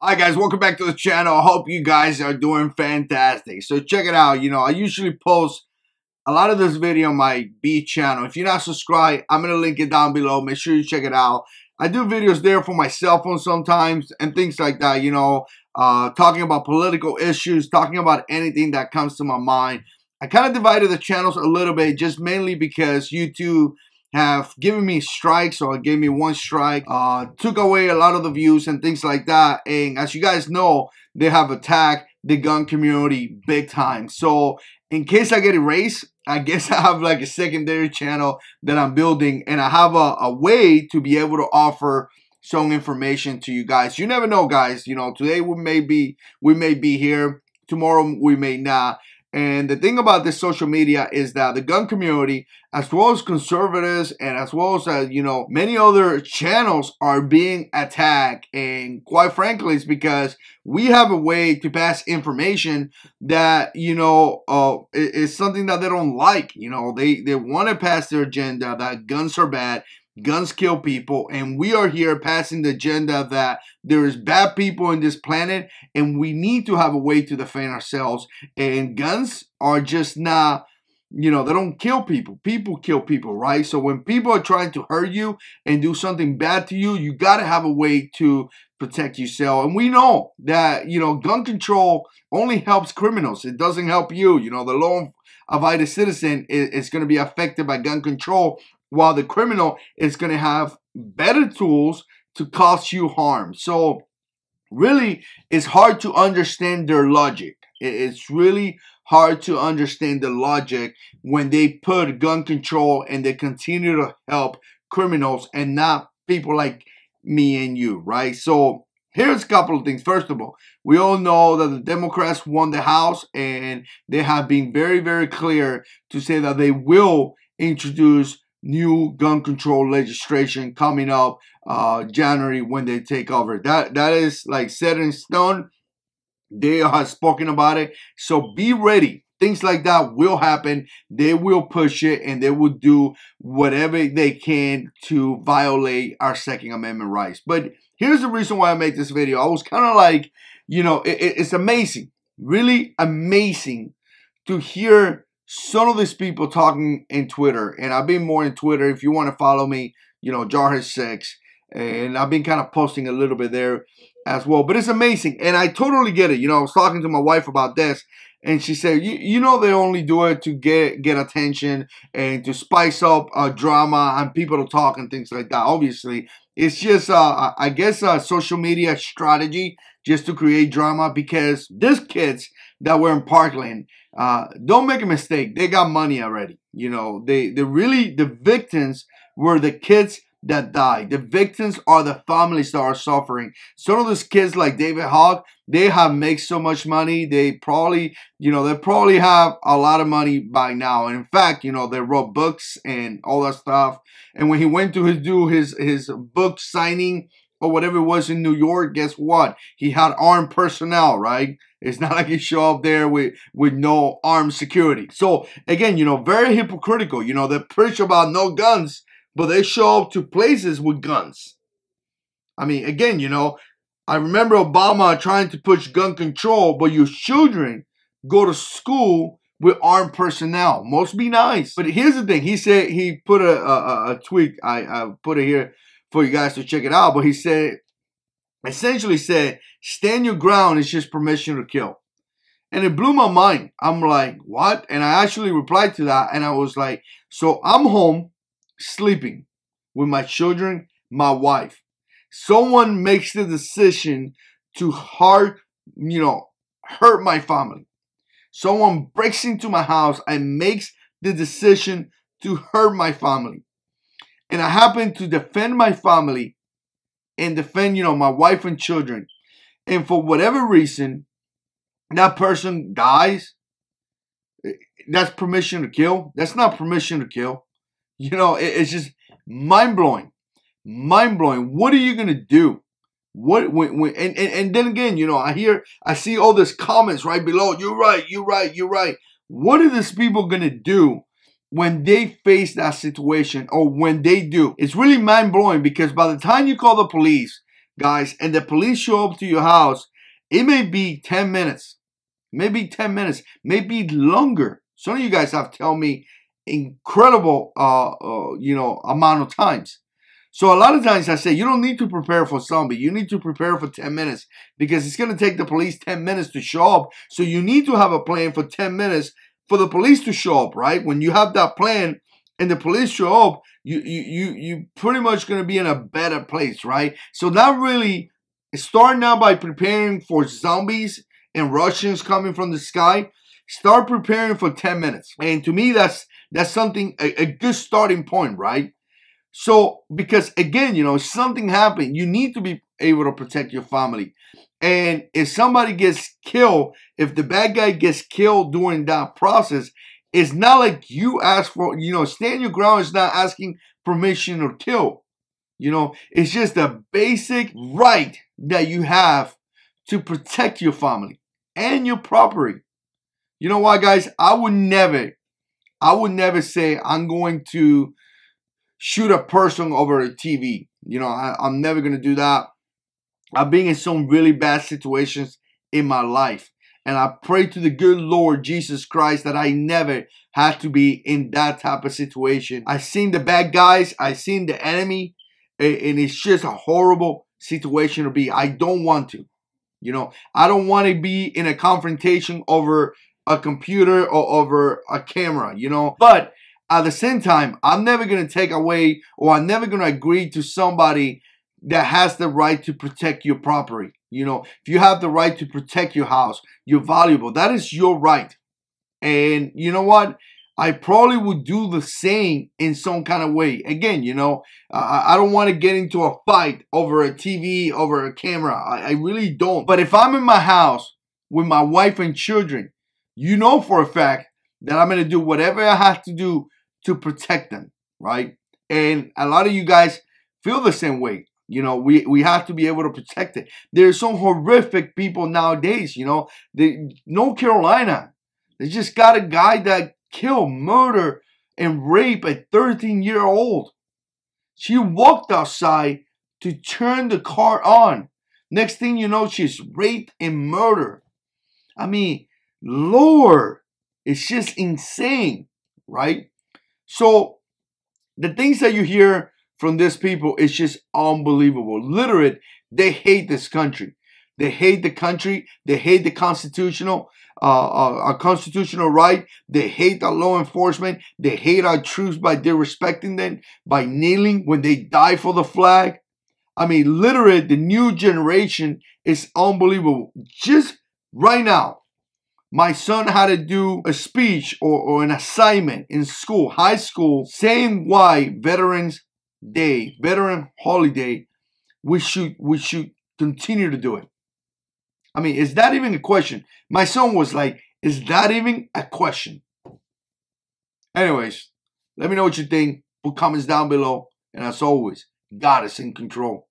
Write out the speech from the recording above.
Hi guys, welcome back to the channel. I hope you guys are doing fantastic. So check it out. I usually post a lot of this video on my B channel. If you're not subscribed, I'm going to link it down below. Make sure you check it out. I do videos there for my cell phone sometimes and things like that, talking about political issues, talking about anything that comes to my mind. I kind of divided the channels a little bit, just mainly because YouTube have given me strikes, or gave me one strike, took away a lot of the views and things like that. And as you guys know, they have attacked the gun community big time. So in case I get erased, I guess I have like a secondary channel that I'm building, and I have a way to be able to offer some information to you guys. You never know, guys. Today we may be here, tomorrow we may not. And the thing about this social media is that the gun community, as well as conservatives and as well as, many other channels are being attacked. And quite frankly, it's because we have a way to pass information that, is something that they don't like. They want to pass their agenda that guns are bad. Guns kill people, and we are here passing the agenda that there is bad people in this planet, and we need to have a way to defend ourselves. And guns are just not, they don't kill people. People kill people, right? So when people are trying to hurt you and do something bad to you, you got to have a way to protect yourself. And we know that, gun control only helps criminals. It doesn't help you. The law-abiding citizen is going to be affected by gun control, while the criminal is going to have better tools to cause you harm. So really, it's hard to understand their logic. It's really hard to understand the logic when they put gun control and they continue to help criminals and not people like me and you, right? So here's a couple of things. First of all, we all know that the Democrats won the House, and they have been very, very clear to say that they will introduce new gun control legislation coming up January when they take over. That is like set in stone. They have spoken about it. So be ready. Things like that will happen. They will push it, and they will do whatever they can to violate our Second Amendment rights. But here's the reason why I made this video. I was kind of like, it's amazing, really amazing to hear some of these people talking in Twitter. And I've been more in Twitter. If you want to follow me, Jarhead6. And I've been kind of posting a little bit there as well. But it's amazing. And I totally get it. I was talking to my wife about this, and she said, they only do it to get attention and to spice up drama and people to talk and things like that. Obviously, it's just, I guess, a social media strategy just to create drama, because these kids that were in Parkland, don't make a mistake, they got money already. The victims were the kids that died. The victims are the families that are suffering. Some of those kids, like David Hogg, they have made so much money. They probably, they probably have a lot of money by now. And in fact, they wrote books and all that stuff. And when he went to his book signing or whatever it was in New York, guess what? He had armed personnel, right? It's not like he show up there with no armed security. So again, very hypocritical. They preach about no guns, but they show up to places with guns. I mean, again, I remember Obama trying to push gun control, but your children go to school with armed personnel. Must be nice. But here's the thing. He said, he put a tweet. I put it here for you guys to check it out. But he said, essentially said, stand your ground is just permission to kill. And it blew my mind. I'm like, what? And I actually replied to that. And I was like, so I'm home sleeping with my children, my wife. Someone makes the decision to hurt my family. Someone breaks into my house and makes the decision to hurt my family. And I happen to defend my family and defend, my wife and children. And for whatever reason, that person dies. That's permission to kill. That's not permission to kill. It's just mind-blowing. Mind-blowing. What are you going to do? And then again, I see all these comments right below. You're right. What are these people going to do when they face that situation, or when they do, it's really mind-blowing, because by the time you call the police, guys, and the police show up to your house, it may be 10 minutes, maybe 10 minutes, maybe longer. Some of you guys have told me incredible, amount of times. So a lot of times I say, you don't need to prepare for zombie. You need to prepare for 10 minutes, because it's going to take the police 10 minutes to show up. So you need to have a plan for 10 minutes for the police to show up, right? When you have that plan and the police show up, you pretty much going to be in a better place, right? So not really start now by preparing for zombies and Russians coming from the sky. Start preparing for 10 minutes. And to me, that's something, a good starting point, right? So, because again, if something happened, you need to be able to protect your family. And if somebody gets killed, if the bad guy gets killed during that process, it's not like you ask for, stand your ground. It's not asking permission to kill. It's just a basic right that you have to protect your family and your property. You know what, guys? I would never say I'm going to shoot a person over a TV. I'm never going to do that. I've been in some really bad situations in my life. And I pray to the good Lord Jesus Christ that I never had to be in that type of situation. I've seen the bad guys. I've seen the enemy. And it's just a horrible situation to be. I don't want to. I don't want to be in a confrontation over a computer or over a camera, But at the same time, I'm never going to take away, or I'm never going to agree to somebody that has the right to protect your property. If you have the right to protect your house, you're valuable. That is your right. And you know what? I probably would do the same in some kind of way. Again, I don't want to get into a fight over a TV, over a camera. I really don't. But if I'm in my house with my wife and children, for a fact that I'm going to do whatever I have to do to protect them, right? And a lot of you guys feel the same way. We have to be able to protect it. There's some horrific people nowadays, North Carolina, they just got a guy that killed, murder, and rape a 13-year-old. She walked outside to turn the car on. Next thing you know, she's raped and murdered. I mean, Lord, it's just insane, right? So the things that you hear from these people is just unbelievable. Literally, they hate this country. They hate the country. They hate the constitutional right. They hate our law enforcement. They hate our troops by disrespecting them, by kneeling when they die for the flag. I mean, literally, the new generation is unbelievable. Just right now, my son had to do a speech or an assignment in school, high school, saying why Veterans Day, Veteran Holiday, we should continue to do it. I mean, is that even a question? My son was like, is that even a question? Anyways, let me know what you think. Put comments down below. And as always, God is in control.